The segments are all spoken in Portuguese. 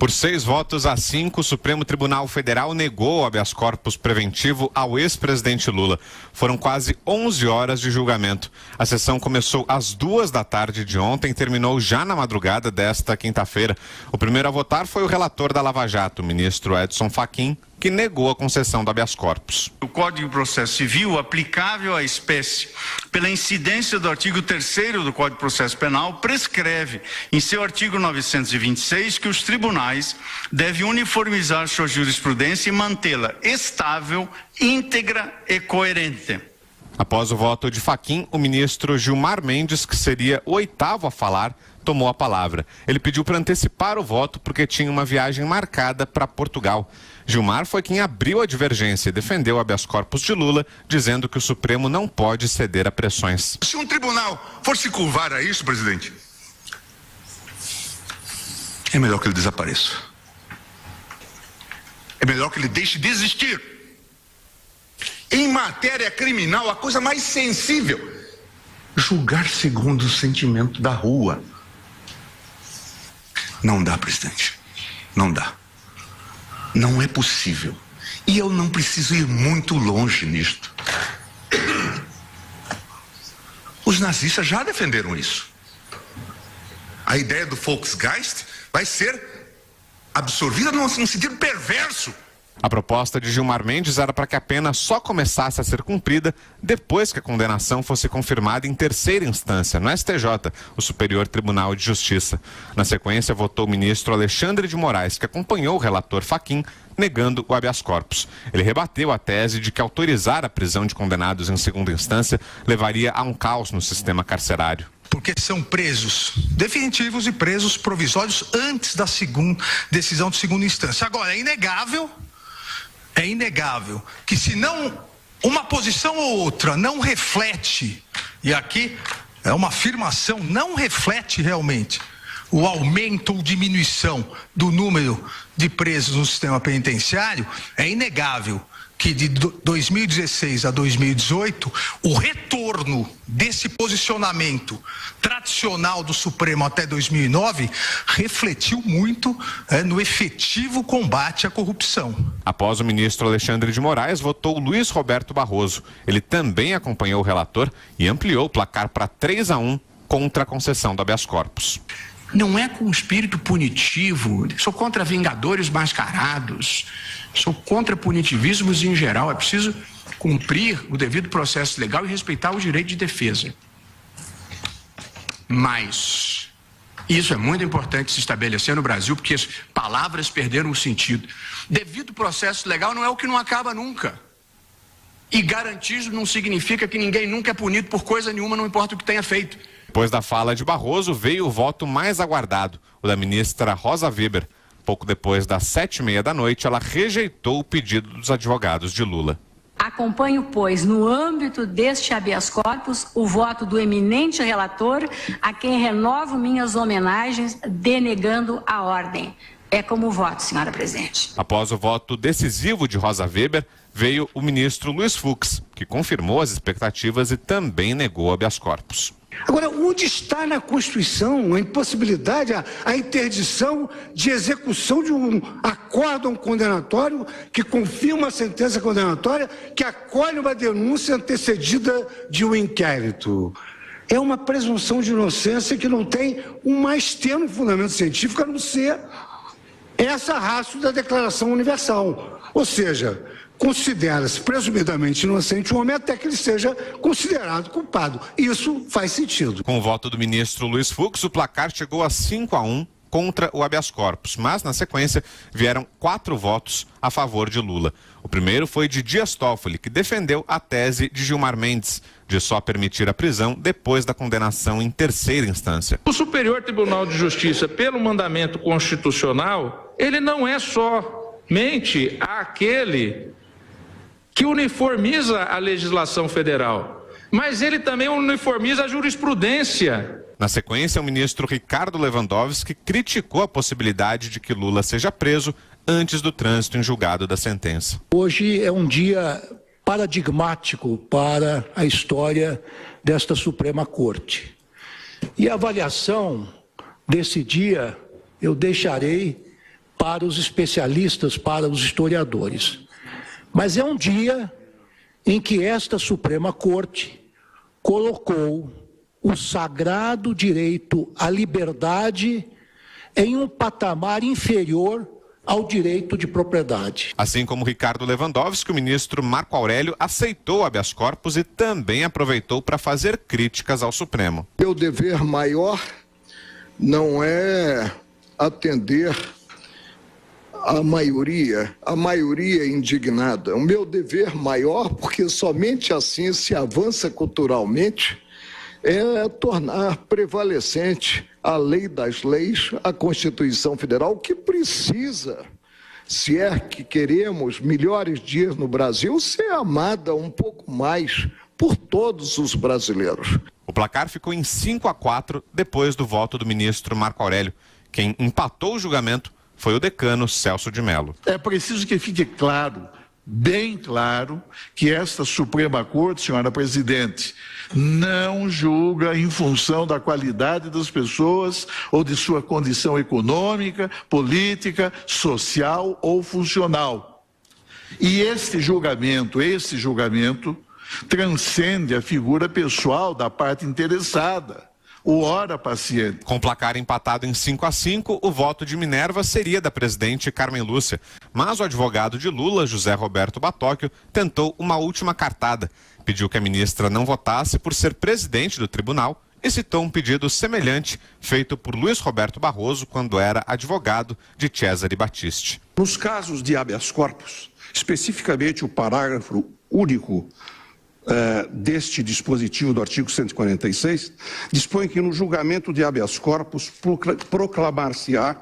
Por 6 votos a 5, o Supremo Tribunal Federal negou o habeas corpus preventivo ao ex-presidente Lula. Foram quase 11 horas de julgamento. A sessão começou às 2 da tarde de ontem e terminou já na madrugada desta quinta-feira. O primeiro a votar foi o relator da Lava Jato, o ministro Edson Fachin, que negou a concessão do habeas corpus. O Código de Processo Civil, aplicável à espécie, pela incidência do artigo 3º do Código de Processo Penal, prescreve, em seu artigo 926, que os tribunais devem uniformizar sua jurisprudência e mantê-la estável, íntegra e coerente. Após o voto de Fachin, o ministro Gilmar Mendes, que seria o 8º a falar, tomou a palavra. Ele pediu para antecipar o voto porque tinha uma viagem marcada para Portugal. Gilmar foi quem abriu a divergência e defendeu o habeas corpus de Lula, dizendo que o Supremo não pode ceder a pressões. Se um tribunal for se curvar a isso, presidente, é melhor que ele desapareça. É melhor que ele deixe de existir. Em matéria criminal, a coisa mais sensível, julgar segundo o sentimento da rua. Não dá, presidente. Não dá. Não é possível. E eu não preciso ir muito longe nisto. Os nazistas já defenderam isso. A ideia do Volksgeist vai ser absorvida num sentido perverso. A proposta de Gilmar Mendes era para que a pena só começasse a ser cumprida depois que a condenação fosse confirmada em terceira instância, no STJ, o Superior Tribunal de Justiça. Na sequência, votou o ministro Alexandre de Moraes, que acompanhou o relator Fachin, negando o habeas corpus. Ele rebateu a tese de que autorizar a prisão de condenados em segunda instância levaria a um caos no sistema carcerário. Porque são presos definitivos e presos provisórios antes da decisão de segunda instância. Agora, é inegável que se não uma posição ou outra não reflete, e aqui é uma afirmação, não reflete realmente o aumento ou diminuição do número de presos no sistema penitenciário, é inegável que de 2016 a 2018, o retorno desse posicionamento tradicional do Supremo até 2009 refletiu muito no efetivo combate à corrupção. Após o ministro Alexandre de Moraes, votou Luiz Roberto Barroso. Ele também acompanhou o relator e ampliou o placar para 3-1 contra a concessão do habeas corpus. Não é com espírito punitivo, sou contra vingadores mascarados, sou contra punitivismos em geral, é preciso cumprir o devido processo legal e respeitar o direito de defesa. Mas isso é muito importante se estabelecer no Brasil, porque as palavras perderam o sentido. Devido processo legal não é o que não acaba nunca. E garantismo não significa que ninguém nunca é punido por coisa nenhuma, não importa o que tenha feito. Depois da fala de Barroso, veio o voto mais aguardado, o da ministra Rosa Weber. Pouco depois das 7h30 da noite, ela rejeitou o pedido dos advogados de Lula. Acompanho, pois, no âmbito deste habeas corpus, o voto do eminente relator, a quem renovo minhas homenagens, denegando a ordem. É como voto, senhora presidente. Após o voto decisivo de Rosa Weber, veio o ministro Luiz Fux, que confirmou as expectativas e também negou o habeas corpus. Agora, onde está na Constituição a impossibilidade, a interdição de execução de um acórdão condenatório que confirma a sentença condenatória, que acolhe uma denúncia antecedida de um inquérito? É uma presunção de inocência que não tem um mais tênue fundamento científico a não ser essa ratio da Declaração Universal. Ou seja, considera-se presumidamente inocente um homem até que ele seja considerado culpado. Isso faz sentido. Com o voto do ministro Luiz Fux, o placar chegou a 5-1 contra o habeas corpus, mas na sequência vieram 4 votos a favor de Lula. O primeiro foi de Dias Toffoli, que defendeu a tese de Gilmar Mendes de só permitir a prisão depois da condenação em terceira instância. O Superior Tribunal de Justiça, pelo mandamento constitucional, ele não é somente aquele que uniformiza a legislação federal, mas ele também uniformiza a jurisprudência. Na sequência, o ministro Ricardo Lewandowski criticou a possibilidade de que Lula seja preso antes do trânsito em julgado da sentença. Hoje é um dia paradigmático para a história desta Suprema Corte. E a avaliação desse dia eu deixarei para os especialistas, para os historiadores. Mas é um dia em que esta Suprema Corte colocou o sagrado direito à liberdade em um patamar inferior ao direito de propriedade. Assim como Ricardo Lewandowski, o ministro Marco Aurélio aceitou o habeas corpus e também aproveitou para fazer críticas ao Supremo. Meu dever maior não é atender a maioria indignada. O meu dever maior, porque somente assim se avança culturalmente, é tornar prevalecente a lei das leis, a Constituição Federal, que precisa, se é que queremos melhores dias no Brasil, ser amada um pouco mais por todos os brasileiros. O placar ficou em 5-4 depois do voto do ministro Marco Aurélio. Quem empatou o julgamento foi o decano Celso de Mello. É preciso que fique claro, bem claro, que esta Suprema Corte, senhora presidente, não julga em função da qualidade das pessoas ou de sua condição econômica, política, social ou funcional. E este julgamento transcende a figura pessoal da parte interessada, o ora paciente. Com o placar empatado em 5-5, o voto de Minerva seria da presidente Carmen Lúcia. Mas o advogado de Lula, José Roberto Batóquio, tentou uma última cartada. Pediu que a ministra não votasse por ser presidente do tribunal e citou um pedido semelhante feito por Luiz Roberto Barroso quando era advogado de Cesare Battisti. Nos casos de habeas corpus, especificamente o parágrafo único deste dispositivo do artigo 146, dispõe que no julgamento de habeas corpus proclamar-se-á,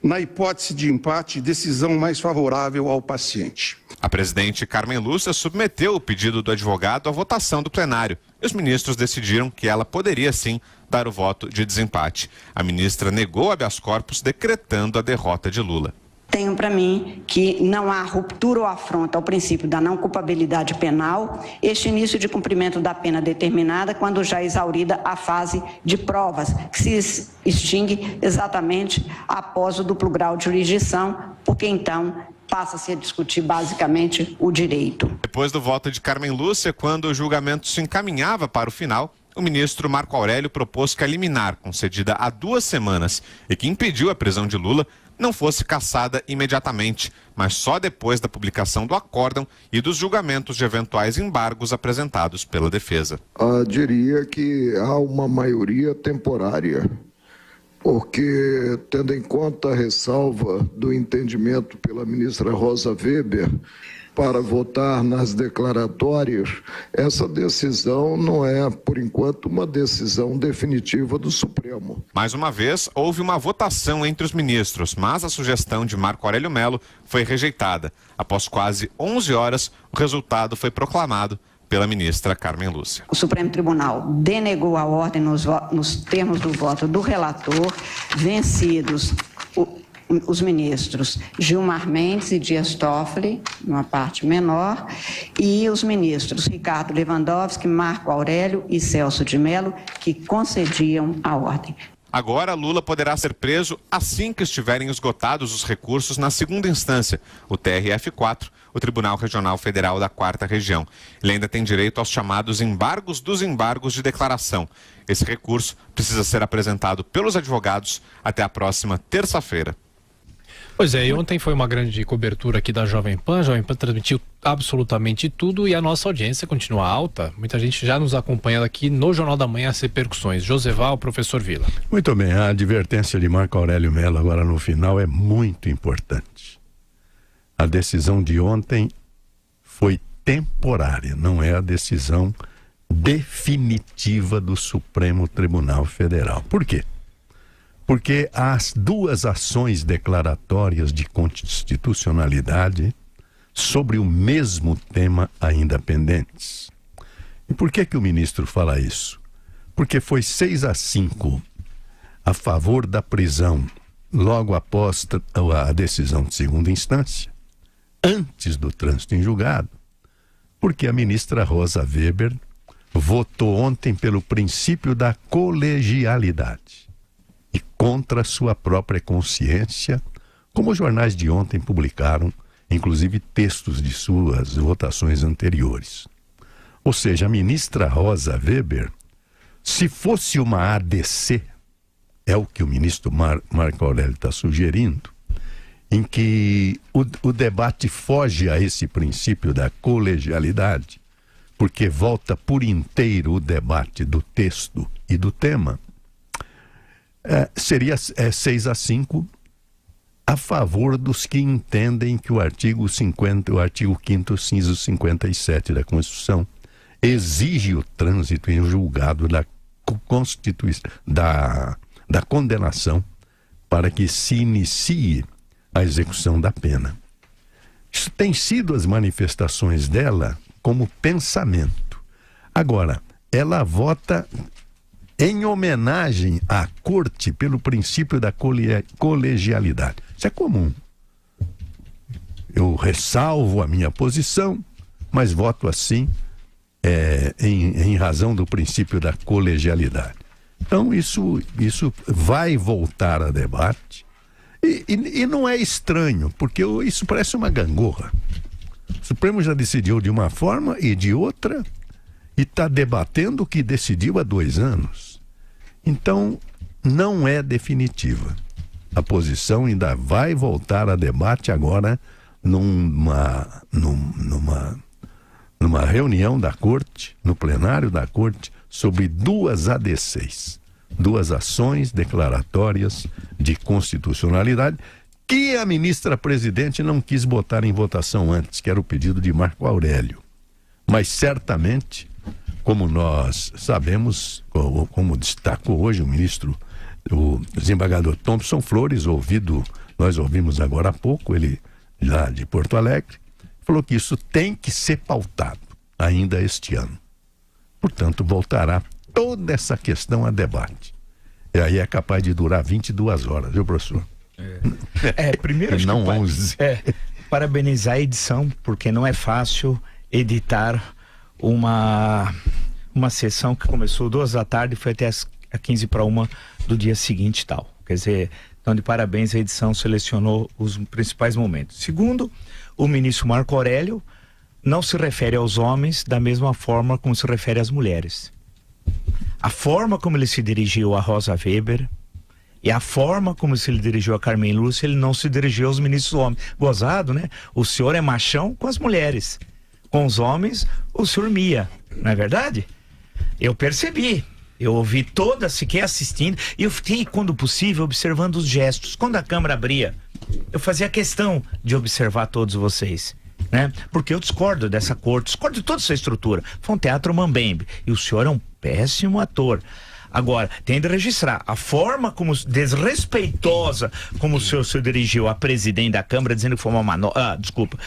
na hipótese de empate, decisão mais favorável ao paciente. A presidente Carmen Lúcia submeteu o pedido do advogado à votação do plenário e os ministros decidiram que ela poderia sim dar o voto de desempate. A ministra negou habeas corpus, decretando a derrota de Lula. Tenho para mim que não há ruptura ou afronta ao princípio da não culpabilidade penal, este início de cumprimento da pena determinada quando já exaurida a fase de provas, que se extingue exatamente após o duplo grau de jurisdição, porque então passa-se a discutir basicamente o direito. Depois do voto de Carmen Lúcia, quando o julgamento se encaminhava para o final, o ministro Marco Aurélio propôs que a liminar, concedida há 2 semanas e que impediu a prisão de Lula, não fosse cassada imediatamente, mas só depois da publicação do acórdão e dos julgamentos de eventuais embargos apresentados pela defesa. Diria que há uma maioria temporária, porque, tendo em conta a ressalva do entendimento pela ministra Rosa Weber para votar nas declaratórias, essa decisão não é, por enquanto, uma decisão definitiva do Supremo. Mais uma vez, houve uma votação entre os ministros, mas a sugestão de Marco Aurélio Mello foi rejeitada. Após quase 11 horas, o resultado foi proclamado pela ministra Carmen Lúcia. O Supremo Tribunal denegou a ordem nos termos do voto do relator, vencidos os ministros Gilmar Mendes e Dias Toffoli, numa parte menor, e os ministros Ricardo Lewandowski, Marco Aurélio e Celso de Mello, que concediam a ordem. Agora, Lula poderá ser preso assim que estiverem esgotados os recursos na segunda instância, o TRF4, o Tribunal Regional Federal da 4ª Região. Ele ainda tem direito aos chamados embargos dos embargos de declaração. Esse recurso precisa ser apresentado pelos advogados até a próxima terça-feira. Pois é, e ontem foi uma grande cobertura aqui da Jovem Pan. A Jovem Pan transmitiu absolutamente tudo e a nossa audiência continua alta. Muita gente já nos acompanhando aqui no Jornal da Manhã, as repercussões. Joseval, professor Vila. Muito bem, a advertência de Marco Aurélio Mello agora no final é muito importante. A decisão de ontem foi temporária, não é a decisão definitiva do Supremo Tribunal Federal. Por quê? Porque as 2 ações declaratórias de constitucionalidade sobre o mesmo tema ainda pendentes. E por que o ministro fala isso? Porque foi 6-5 a favor da prisão logo após a decisão de segunda instância, antes do trânsito em julgado, porque a ministra Rosa Weber votou ontem pelo princípio da colegialidade. E contra a sua própria consciência, como os jornais de ontem publicaram, inclusive textos de suas votações anteriores. Ou seja, a ministra Rosa Weber, se fosse uma ADC, é o que o ministro Marco Aurélio está sugerindo, em que o debate foge a esse princípio da colegialidade, porque volta por inteiro o debate do texto e do tema, seria 6-5 a favor dos que entendem que o artigo 5º, inciso 57 da Constituição, exige o trânsito em julgado da condenação para que se inicie a execução da pena. Isso tem sido as manifestações dela como pensamento. Agora, ela vota em homenagem à corte pelo princípio da colegialidade. Isso é comum. Eu ressalvo a minha posição, mas voto assim em razão do princípio da colegialidade. Então isso vai voltar a debate e não é estranho, porque isso parece uma gangorra. O Supremo já decidiu de uma forma e de outra e está debatendo o que decidiu há 2 anos. Então não é definitiva. A posição ainda vai voltar a debate agora numa reunião da Corte, no plenário da Corte, sobre 2 ADCs, 2 ações declaratórias de constitucionalidade, que a ministra-presidente não quis botar em votação antes, que era o pedido de Marco Aurélio. Mas certamente, como nós sabemos, como destacou hoje o desembargador Thompson Flores, nós ouvimos agora há pouco, ele lá de Porto Alegre, falou que isso tem que ser pautado ainda este ano. Portanto, voltará toda essa questão a debate. E aí é capaz de durar 22 horas, viu, professor? Primeiro acho não 11. Parabenizar a edição, porque não é fácil editar uma sessão que começou 2 da tarde e foi até às 1:45 do dia seguinte e tal. Quer dizer, então de parabéns, a edição selecionou os principais momentos. Segundo, o ministro Marco Aurélio não se refere aos homens da mesma forma como se refere às mulheres. A forma como ele se dirigiu a Rosa Weber e a forma como se ele dirigiu a Carmen Lúcia, ele não se dirigiu aos ministros homens. Gozado, né? O senhor é machão com as mulheres. Com os homens, o senhor mia. Não é verdade? Eu percebi. Eu ouvi toda, fiquei assistindo e eu fiquei, quando possível, observando os gestos. Quando a Câmara abria, eu fazia questão de observar todos vocês, né? Porque eu discordo dessa corte, discordo de toda essa estrutura. Foi um teatro mambembe e o senhor é um péssimo ator. Agora, tem de registrar a forma como desrespeitosa como o senhor se dirigiu a presidente da Câmara, dizendo que foi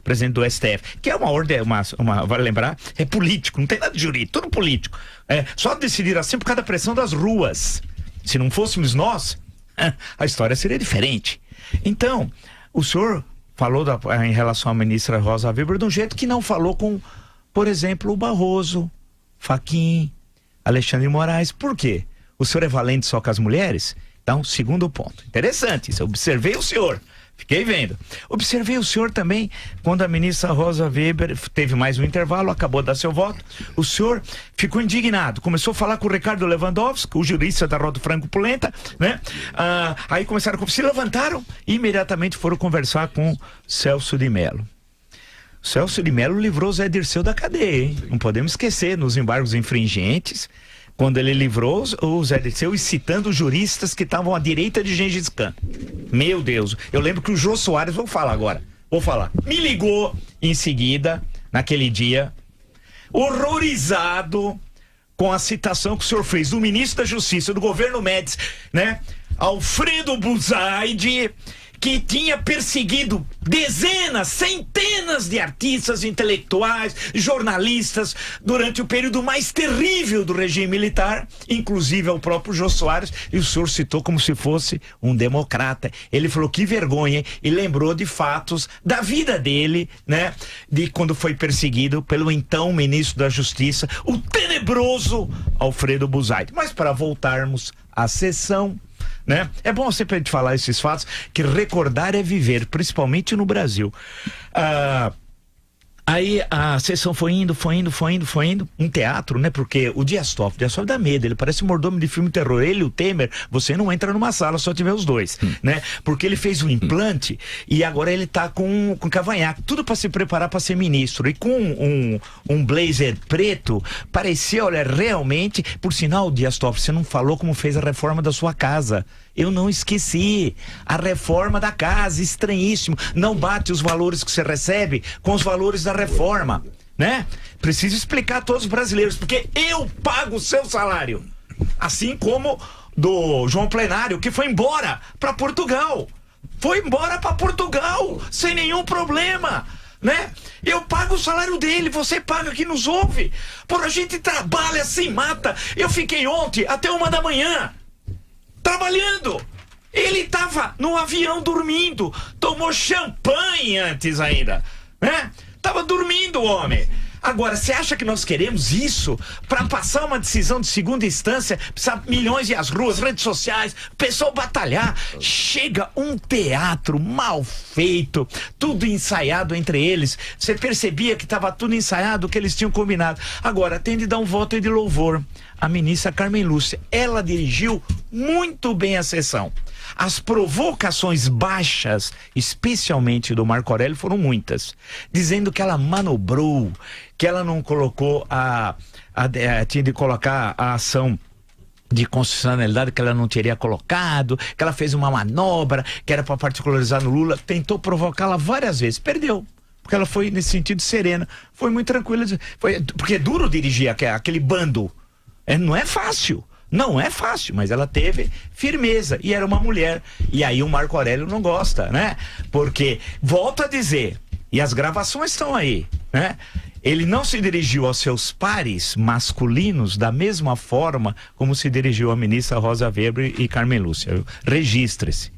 presidente do STF, que é uma ordem, vale lembrar, é político, não tem nada de jurídico, tudo político. Só decidir assim por causa da pressão das ruas. Se não fôssemos nós, a história seria diferente. Então, o senhor falou em relação à ministra Rosa Weber de um jeito que não falou com, por exemplo, o Barroso, Fachin, Alexandre de Moraes. Por quê? O senhor é valente só com as mulheres? Então, segundo ponto. Interessante isso. Eu observei o senhor. Fiquei vendo. Observei o senhor também quando a ministra Rosa Weber teve mais um intervalo, acabou de dar seu voto. O senhor ficou indignado. Começou a falar com o Ricardo Lewandowski, o jurista da Rodo Franco Polenta, né? Aí se levantaram e imediatamente foram conversar com Celso de Mello. Celso de Mello livrou Zé Dirceu da cadeia, hein? Não podemos esquecer, nos embargos infringentes, quando ele livrou o Zé Dirceu, citando os juristas que estavam à direita de Gengis Khan. Meu Deus, eu lembro que o Jô Soares, vou falar, me ligou em seguida, naquele dia, horrorizado com a citação que o senhor fez do ministro da Justiça do governo Médici, né? Alfredo Buzaide, que tinha perseguido dezenas, centenas de artistas, intelectuais, jornalistas durante o período mais terrível do regime militar, inclusive ao próprio Jô Soares, e o senhor citou como se fosse um democrata. Ele falou que vergonha, e lembrou de fatos da vida dele, né? De quando foi perseguido pelo então ministro da Justiça, o tenebroso Alfredo Buzaide. Mas para voltarmos à sessão, né? É bom sempre a gente falar esses fatos, que recordar é viver, principalmente no Brasil. Aí a sessão foi indo, um teatro, né? Porque o Dias Toffoli dá medo, ele parece um mordomo de filme terror. Ele e o Temer, você não entra numa sala só tiver os dois, né? Porque ele fez um implante e agora ele tá com cavanhaque, tudo para se preparar para ser ministro. E com um blazer preto, parecia, olha, realmente, por sinal, Dias Toffoli, você não falou como fez a reforma da sua casa. Eu não esqueci. A reforma da casa, estranhíssimo. Não bate os valores que você recebe com os valores da reforma, né? Preciso explicar a todos os brasileiros, porque eu pago o seu salário. Assim como do João Plenário, que foi embora para Portugal. Foi embora para Portugal, sem nenhum problema, né? Eu pago o salário dele, você paga que nos ouve. Por a gente trabalha sem mata. Eu fiquei ontem até 1 da manhã. Trabalhando. Ele tava no avião dormindo, tomou champanhe antes ainda, né? Tava dormindo o homem. Agora, você acha que nós queremos isso para passar uma decisão de segunda instância, precisa milhões ir às ruas, redes sociais, o pessoal batalhar? Chega um teatro mal feito, tudo ensaiado entre eles. Você percebia que estava tudo ensaiado, que eles tinham combinado. Agora, tem de dar um voto de louvor a ministra Carmen Lúcia. Ela dirigiu muito bem a sessão. As provocações baixas, especialmente do Marco Aurélio, foram muitas, dizendo que ela manobrou, que ela não colocou tinha de colocar a ação de constitucionalidade que ela não teria colocado, que ela fez uma manobra que era para particularizar no Lula. Tentou provocá-la várias vezes, perdeu. Porque ela foi nesse sentido serena, foi muito tranquila, porque é duro dirigir aquele bando. Não é fácil, mas ela teve firmeza e era uma mulher. E aí o Marco Aurélio não gosta, né? Porque, volto a dizer, e as gravações estão aí, né? Ele não se dirigiu aos seus pares masculinos da mesma forma como se dirigiu a ministra Rosa Weber e Carmen Lúcia. Registre-se.